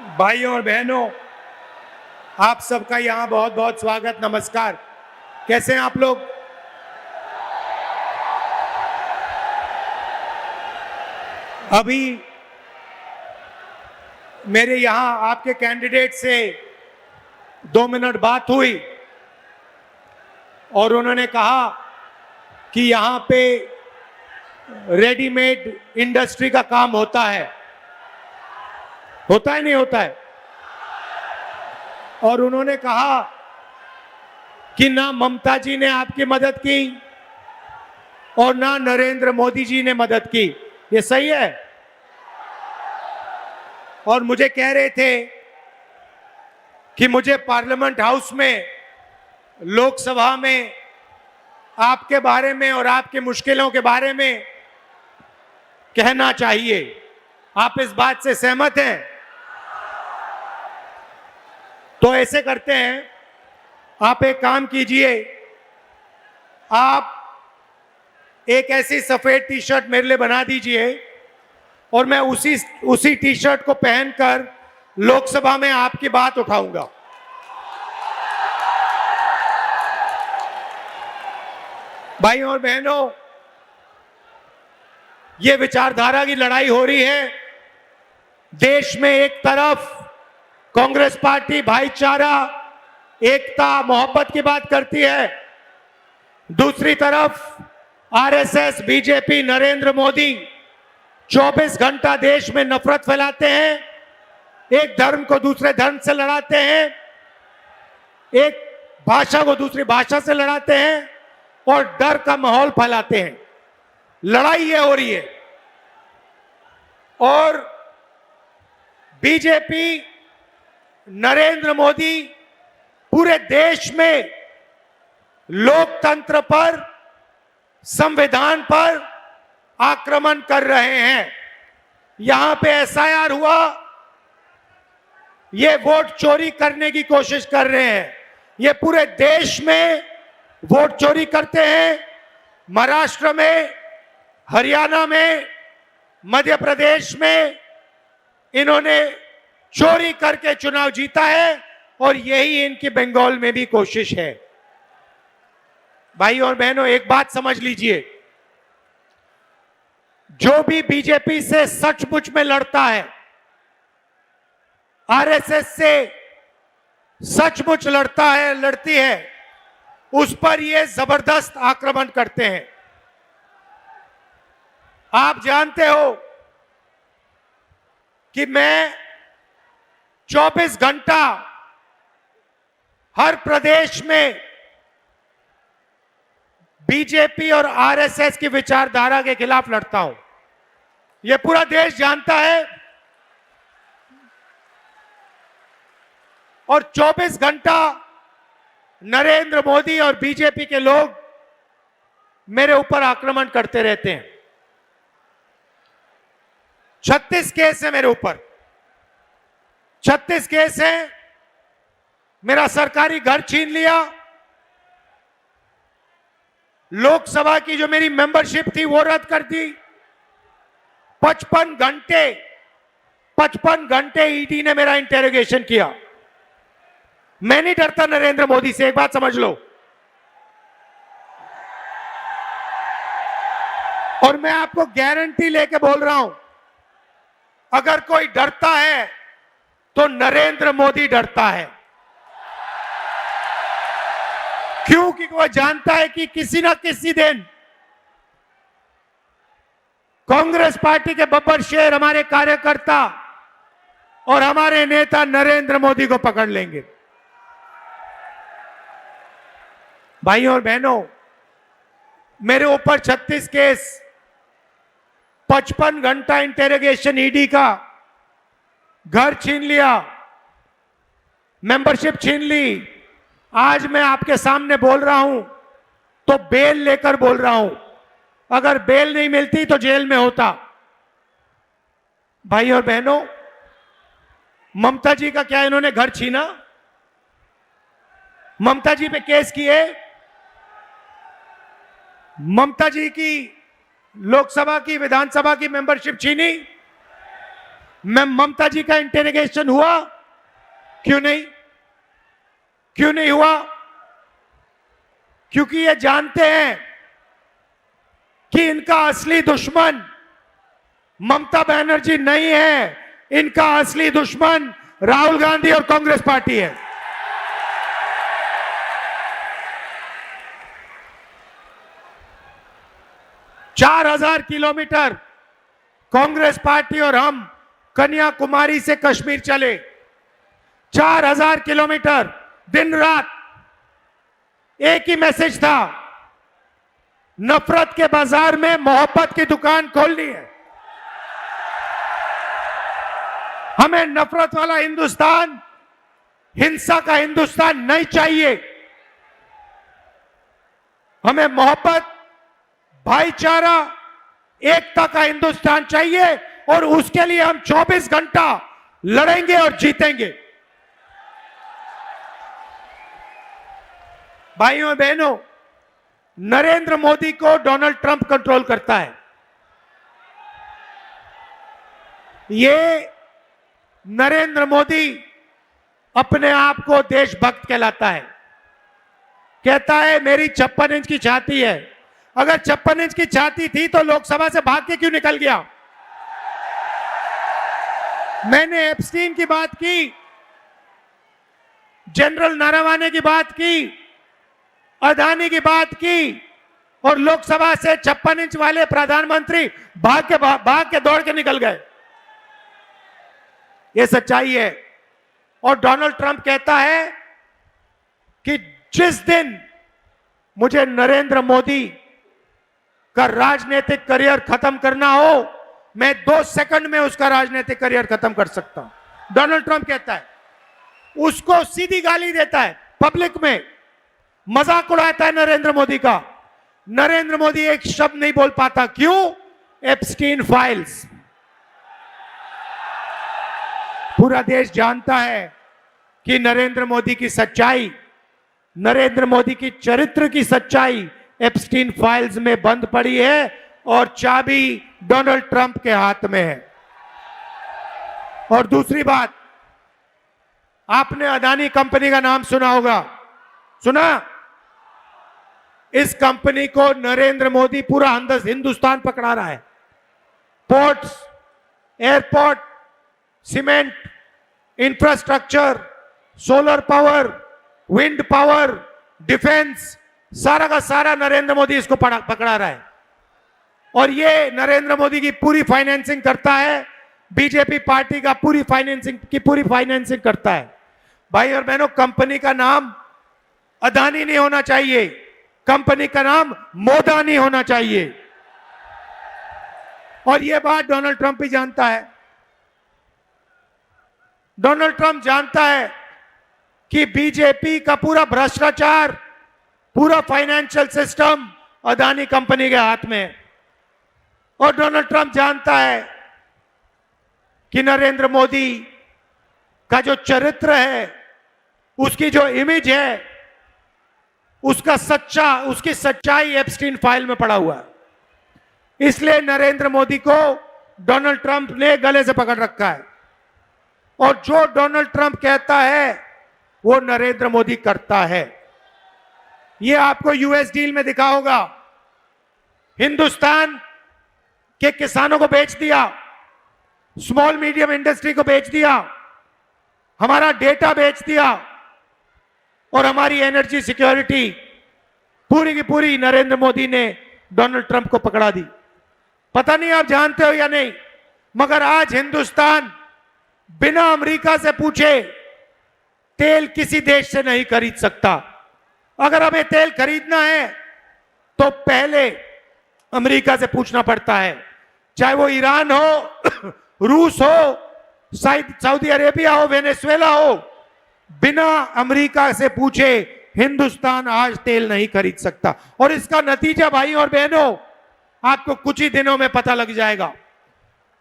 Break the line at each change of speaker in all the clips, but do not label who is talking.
भाइयों और बहनों, आप सबका यहाँ बहुत बहुत स्वागत, नमस्कार। कैसे हैं आप लोग? अभी मेरे यहाँ आपके कैंडिडेट से 2 मिनट बात हुई और उन्होंने कहा कि यहाँ पे रेडीमेड इंडस्ट्री का काम होता है नहीं होता है? और उन्होंने कहा कि ना ममता जी ने आपकी मदद की और ना नरेंद्र मोदी जी ने मदद की। ये सही है? और मुझे कह रहे थे कि मुझे पार्लियामेंट हाउस में, लोकसभा में आपके बारे में और आपकी मुश्किलों के बारे में कहना चाहिए। आप इस बात से सहमत हैं? तो ऐसे करते हैं, आप एक काम कीजिए, आप एक ऐसी सफेद टी शर्ट मेरे लिए बना दीजिए और मैं उसी टी शर्ट को पहनकर लोकसभा में आपकी बात उठाऊंगा। भाइयों और बहनों, ये विचारधारा की लड़ाई हो रही है। देश में एक तरफ कांग्रेस पार्टी भाईचारा, एकता, मोहब्बत की बात करती है, दूसरी तरफ आरएसएस, बीजेपी, नरेंद्र मोदी 24 घंटा देश में नफरत फैलाते हैं, एक धर्म को दूसरे धर्म से लड़ाते हैं, एक भाषा को दूसरी भाषा से लड़ाते हैं और डर का माहौल फैलाते हैं। लड़ाई ये हो रही है। और बीजेपी, नरेंद्र मोदी पूरे देश में लोकतंत्र पर, संविधान पर आक्रमण कर रहे हैं। यहां पे एसआईआर हुआ, ये वोट चोरी करने की कोशिश कर रहे हैं। ये पूरे देश में वोट चोरी करते हैं। महाराष्ट्र में, हरियाणा में, मध्य प्रदेश में इन्होंने चोरी करके चुनाव जीता है और यही इनकी बंगाल में भी कोशिश है। भाइयों और बहनों, एक बात समझ लीजिए, जो भी बीजेपी से सचमुच में लड़ता है, आरएसएस से सचमुच लड़ता है, लड़ती है, उस पर ये जबरदस्त आक्रमण करते हैं। आप जानते हो कि मैं 24 घंटा हर प्रदेश में बीजेपी और आरएसएस की विचारधारा के खिलाफ लड़ता हूं। यह पूरा देश जानता है। और 24 घंटा नरेंद्र मोदी और बीजेपी के लोग मेरे ऊपर आक्रमण करते रहते हैं। 36 केस है मेरे ऊपर, 36 केस है। मेरा सरकारी घर छीन लिया, लोकसभा की जो मेरी मेंबरशिप थी वो रद्द कर दी। 55 घंटे ईडी ने मेरा इंटेरोगेशन किया। मैं नहीं डरता नरेंद्र मोदी से, एक बात समझ लो। और मैं आपको गारंटी लेके बोल रहा हूं, अगर कोई डरता है तो नरेंद्र मोदी डरता है। क्योंकि वो जानता है कि किसी ना किसी दिन कांग्रेस पार्टी के बब्बर शेर, हमारे कार्यकर्ता और हमारे नेता नरेंद्र मोदी को पकड़ लेंगे। भाइयों और बहनों, मेरे ऊपर 36 केस, 55 घंटा इंटेरोगेशन ईडी का, घर छीन लिया, मेंबरशिप छीन ली। आज मैं आपके सामने बोल रहा हूं तो बेल लेकर बोल रहा हूं। अगर बेल नहीं मिलती तो जेल में होता। भाई और बहनों, ममता जी का क्या इन्होंने घर छीना? ममता जी पे केस किए, ममता जी की लोकसभा की, विधानसभा की मेंबरशिप छीनी। मैं ममता जी का इंटेरोगेशन हुआ? क्यों नहीं? क्यों नहीं हुआ? क्योंकि ये जानते हैं कि इनका असली दुश्मन ममता बनर्जी नहीं है, इनका असली दुश्मन राहुल गांधी और कांग्रेस पार्टी है। चार 4,000 किलोमीटर कांग्रेस पार्टी और हम कन्याकुमारी से कश्मीर चले, 4,000 किलोमीटर, दिन रात एक ही मैसेज था, नफरत के बाजार में मोहब्बत की दुकान खोलनी है। हमें नफरत वाला हिंदुस्तान, हिंसा का हिंदुस्तान नहीं चाहिए। हमें मोहब्बत, भाईचारा, एकता का हिंदुस्तान चाहिए और उसके लिए हम 24 घंटा लड़ेंगे और जीतेंगे। भाइयों बहनों, नरेंद्र मोदी को डोनाल्ड ट्रंप कंट्रोल करता है। ये नरेंद्र मोदी अपने आप को देशभक्त कहलाता है, कहता है मेरी 56 इंच की छाती है। अगर 56 इंच की छाती थी तो लोकसभा से भाग के क्यों निकल गया? मैंने एप्स्टीन की बात की, जनरल नारावाने की बात की, अदानी की बात की और लोकसभा से 56 इंच वाले प्रधानमंत्री भाग के दौड़ के निकल गए। यह सच्चाई है। और डोनाल्ड ट्रंप कहता है कि जिस दिन मुझे नरेंद्र मोदी का राजनीतिक करियर खत्म करना हो, मैं 2 सेकंड में उसका राजनीतिक करियर खत्म कर सकता हूं। डोनाल्ड ट्रंप कहता है, उसको सीधी गाली देता है, पब्लिक में मजाक उड़ाता है नरेंद्र मोदी का। नरेंद्र मोदी एक शब्द नहीं बोल पाता, क्यों? Epstein files. पूरा देश जानता है कि नरेंद्र मोदी की सच्चाई, नरेंद्र मोदी की चरित्र की सच्चाई एप्स्टीन फाइल्स में बंद पड़ी है और चाबी डोनाल्ड ट्रंप के हाथ में है। और दूसरी बात, आपने अदानी कंपनी का नाम सुना होगा, सुना? इस कंपनी को नरेंद्र मोदी पूरा हिंदुस्तान पकड़ा रहा है। Ports, airport, cement, infrastructure, solar power, wind power, defence, सारा का सारा नरेंद्र मोदी इसको पकड़ा रहा है। और ये नरेंद्र मोदी की पूरी फाइनेंसिंग करता है, बीजेपी पार्टी का पूरी फाइनेंसिंग करता है। भाई और बहनों, कंपनी का नाम अदानी नहीं होना चाहिए, कंपनी का नाम मोदानी होना चाहिए। और यह बात डोनाल्ड ट्रंप भी जानता है। डोनाल्ड ट्रंप जानता है कि बीजेपी का पूरा भ्रष्टाचार, पूरा फाइनेंशियल सिस्टम अदानी कंपनी के हाथ में है। और डोनाल्ड ट्रंप जानता है कि नरेंद्र मोदी का जो चरित्र है, उसकी जो इमेज है, उसकी सच्चाई एप्स्टीन फाइल में पड़ा हुआ है। इसलिए नरेंद्र मोदी को डोनाल्ड ट्रंप ने गले से पकड़ रखा है। और जो डोनाल्ड ट्रंप कहता है वो नरेंद्र मोदी करता है। ये आपको यूएस डील में दिखा होगा, हिंदुस्तान के किसानों को बेच दिया, स्मॉल मीडियम इंडस्ट्री को बेच दिया, हमारा डेटा बेच दिया और हमारी एनर्जी सिक्योरिटी पूरी की पूरी नरेंद्र मोदी ने डोनाल्ड ट्रंप को पकड़ा दी। पता नहीं आप जानते हो या नहीं, मगर आज हिंदुस्तान बिना अमेरिका से पूछे तेल किसी देश से नहीं खरीद सकता। अगर हमें तेल खरीदना है तो पहले अमेरिका से पूछना पड़ता है, चाहे वो ईरान हो, रूस हो, सऊदी अरेबिया हो, वेनेजुएला हो। बिना अमेरिका से पूछे हिंदुस्तान आज तेल नहीं खरीद सकता। और इसका नतीजा भाई और बहनों आपको कुछ ही दिनों में पता लग जाएगा।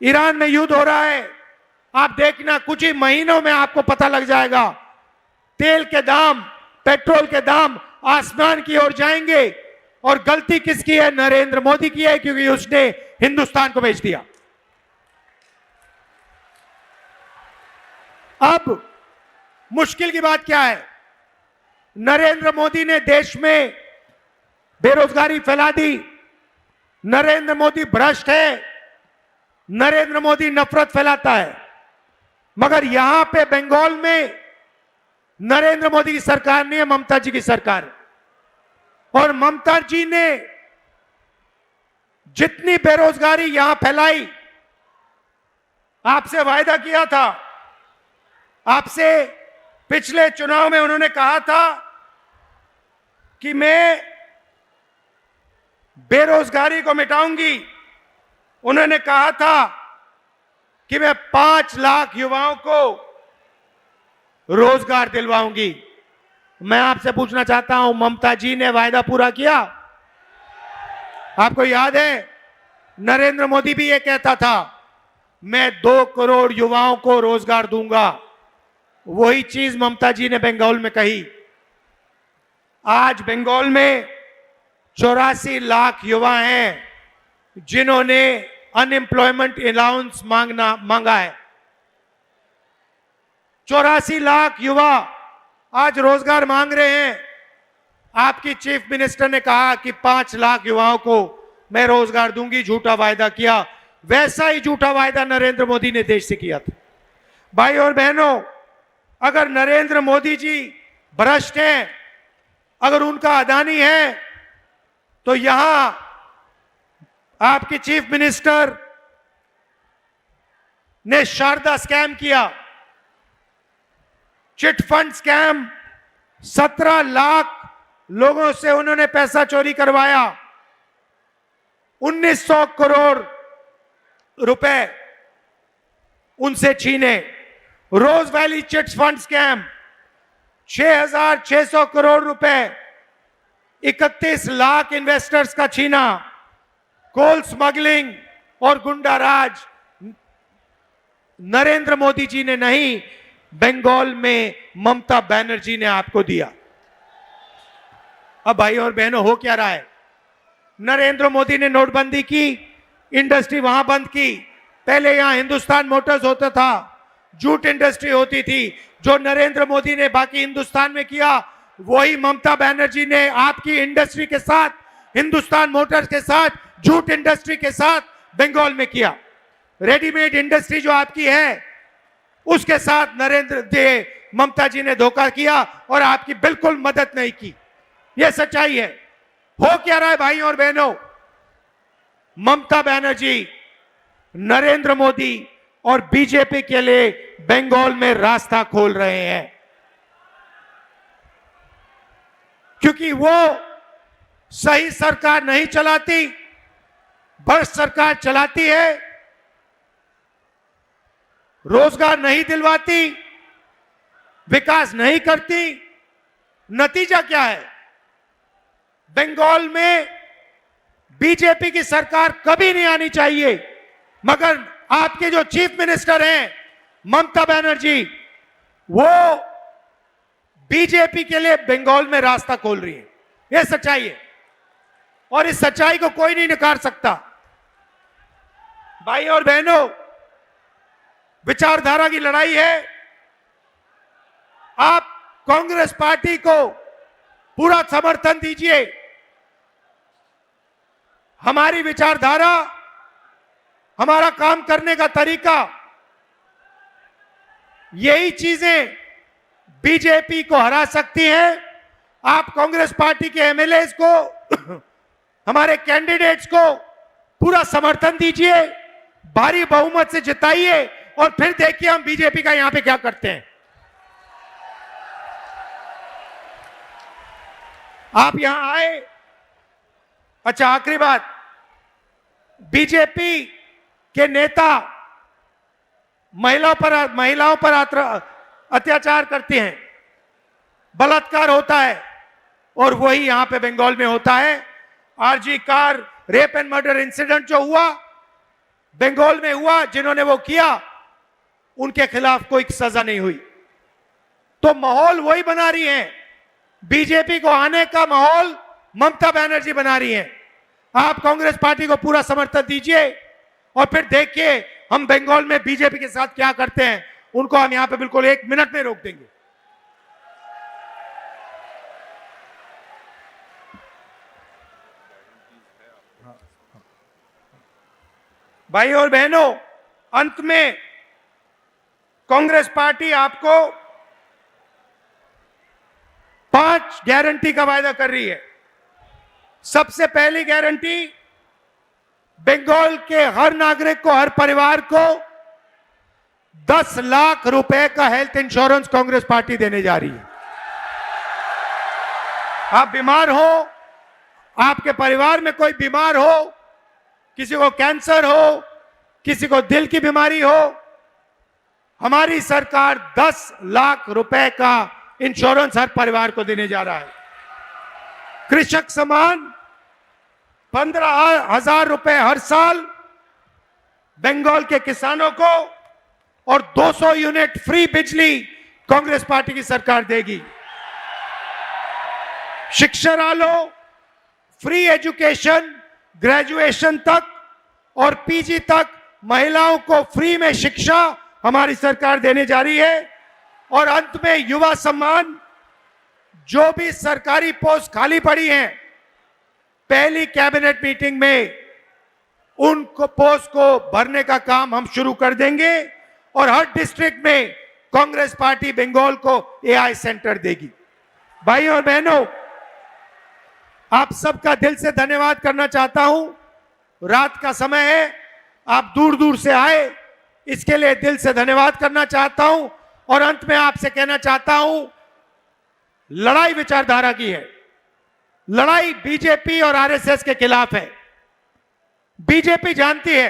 ईरान में युद्ध हो रहा है, आप देखना कुछ ही महीनों में आपको पता लग जाएगा। तेल के दाम, पेट्रोल के दाम आसमान की ओर जाएंगे। और गलती किसकी है? नरेंद्र मोदी की है, क्योंकि उसने हिंदुस्तान को बेच दिया। अब मुश्किल की बात क्या है? नरेंद्र मोदी ने देश में बेरोजगारी फैला दी। नरेंद्र मोदी भ्रष्ट है। नरेंद्र मोदी नफरत फैलाता है। मगर यहां पे बंगाल में नरेंद्र मोदी की सरकार नहीं है, ममता जी की सरकार है। और ममता जी ने जितनी बेरोजगारी यहां फैलाई, आपसे वायदा किया था, आपसे पिछले चुनाव में उन्होंने कहा था कि मैं बेरोजगारी को मिटाऊंगी। उन्होंने कहा था कि मैं 5 लाख युवाओं को रोजगार दिलवाऊंगी। मैं आपसे पूछना चाहता हूं, ममता जी ने वायदा पूरा किया? आपको याद है, नरेंद्र मोदी भी ये कहता था, मैं 2 करोड़ युवाओं को रोजगार दूंगा। वही चीज ममता जी ने बंगाल में कही। आज बंगाल में 84 लाख युवा हैं जिन्होंने अनएम्प्लॉयमेंट अलाउंस मांगा है। 84 लाख युवा आज रोजगार मांग रहे हैं। आपकी चीफ मिनिस्टर ने कहा कि 5 लाख युवाओं को मैं रोजगार दूंगी, झूठा वायदा किया। वैसा ही झूठा वायदा नरेंद्र मोदी ने देश से किया था। भाई और बहनों, अगर नरेंद्र मोदी जी भ्रष्ट हैं, अगर उनका अदानी है, तो यहां आपकी चीफ मिनिस्टर ने शारदा स्कैम किया, चिट फंड स्कैम। 17 लाख लोगों से उन्होंने पैसा चोरी करवाया। 1900 करोड़ रुपए उनसे छीने। Rose Valley chit fund scam, 6600 crore रुपए 31 लाख इन्वेस्टर्स का छीना। कोल स्मगलिंग और गुंडाराज नरेंद्र मोदी जी ने नहीं, बंगाल में ममता बनर्जी ने आपको दिया। अब भाई और बहनों, हो क्या रहा है? नरेंद्र मोदी ने नोटबंदी की, इंडस्ट्री वहां बंद की। पहले यहां हिंदुस्तान मोटर्स होता था, जूट इंडस्ट्री होती थी। जो नरेंद्र मोदी ने बाकी हिंदुस्तान में किया, वही ममता बनर्जी ने आपकी इंडस्ट्री के साथ, हिंदुस्तान मोटर्स के साथ, जूट इंडस्ट्री के साथ बंगाल में किया। रेडीमेड इंडस्ट्री जो आपकी है, उसके साथ ममता जी ने धोखा किया और आपकी बिल्कुल मदद नहीं की। यह सच्चाई है। हो क्या रहा है भाई और बहनों? ममता बनर्जी, नरेंद्र मोदी और बीजेपी के लिए बंगाल में रास्ता खोल रहे हैं, क्योंकि वो सही सरकार नहीं चलाती, भ्रष्ट सरकार चलाती है, रोजगार नहीं दिलवाती, विकास नहीं करती। नतीजा क्या है? बंगाल में बीजेपी की सरकार कभी नहीं आनी चाहिए, मगर आपके जो चीफ मिनिस्टर हैं ममता बनर्जी, वो बीजेपी के लिए बंगाल में रास्ता खोल रही है। यह सच्चाई है और इस सच्चाई को कोई नहीं नकार सकता। भाई और बहनों, विचारधारा की लड़ाई है। आप कांग्रेस पार्टी को पूरा समर्थन दीजिए। हमारी विचारधारा, हमारा काम करने का तरीका, यही चीजें बीजेपी को हरा सकती हैं। आप कांग्रेस पार्टी के एमएलएस को, हमारे कैंडिडेट्स को पूरा समर्थन दीजिए, भारी बहुमत से जिताइए और फिर देखिए हम बीजेपी का यहां पे क्या करते हैं। आप यहां आए। अच्छा, आखिरी बात, बीजेपी के नेता महिलाओं पर अत्याचार करते हैं, बलात्कार होता है, और वही यहां पे बंगाल में होता है। RG Kar rape and murder incident जो हुआ बंगाल में हुआ, जिन्होंने वो किया उनके खिलाफ कोई सजा नहीं हुई। तो माहौल वही बना रही है, बीजेपी को आने का माहौल ममता बनर्जी बना रही है। आप कांग्रेस पार्टी को पूरा समर्थन दीजिए और फिर देखिए हम बंगाल में बीजेपी के साथ क्या करते हैं। उनको हम यहां पे बिल्कुल 1 मिनट में रोक देंगे। भाई और बहनों, अंत में कांग्रेस पार्टी आपको 5 गारंटी का वायदा कर रही है। सबसे पहली गारंटी, बंगाल के हर नागरिक को, हर परिवार को 10 लाख रुपए का हेल्थ इंश्योरेंस कांग्रेस पार्टी देने जा रही है। आप बीमार हो, आपके परिवार में कोई बीमार हो, किसी को कैंसर हो, किसी को दिल की बीमारी हो, हमारी सरकार 10 लाख रुपए का इंश्योरेंस हर परिवार को देने जा रहा है। कृषक सम्मान 15,000 रुपए हर साल बंगाल के किसानों को और 200 यूनिट फ्री बिजली कांग्रेस पार्टी की सरकार देगी। शिक्षा वालों, फ्री एजुकेशन, ग्रेजुएशन तक और पीजी तक महिलाओं को फ्री में शिक्षा हमारी सरकार देने जा रही है। और अंत में युवा सम्मान, जो भी सरकारी पोस्ट खाली पड़ी हैं, पहली कैबिनेट मीटिंग में उनको पोस्ट को भरने का काम हम शुरू कर देंगे और हर डिस्ट्रिक्ट में कांग्रेस पार्टी बंगाल को एआई सेंटर देगी। भाइयों और बहनों, आप सबका दिल से धन्यवाद करना चाहता हूं। रात का समय है, आप दूर दूर से आए, इसके लिए दिल से धन्यवाद करना चाहता हूं। और अंत में आपसे कहना चाहता हूं, लड़ाई विचारधारा की है, लड़ाई बीजेपी और आरएसएस के खिलाफ है। बीजेपी जानती है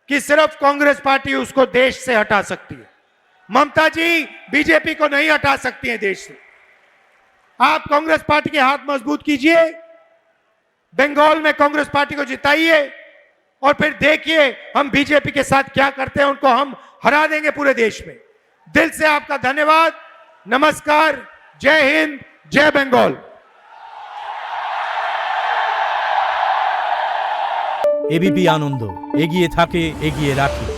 कि सिर्फ कांग्रेस पार्टी उसको देश से हटा सकती है। ममता जी बीजेपी को नहीं हटा सकती हैं देश से। आप कांग्रेस पार्टी के हाथ मजबूत कीजिए, बंगाल में कांग्रेस पार्टी को जिताइए और फिर देखिए हम बीजेपी के साथ क्या करते हैं, उनको हम हरा देंगे पूरे देश में। दिल से आपका धन्यवाद, नमस्कार, जय हिंद, जय बंगाल।
एबीपी आनंद एगिए थाके एगिए राखे।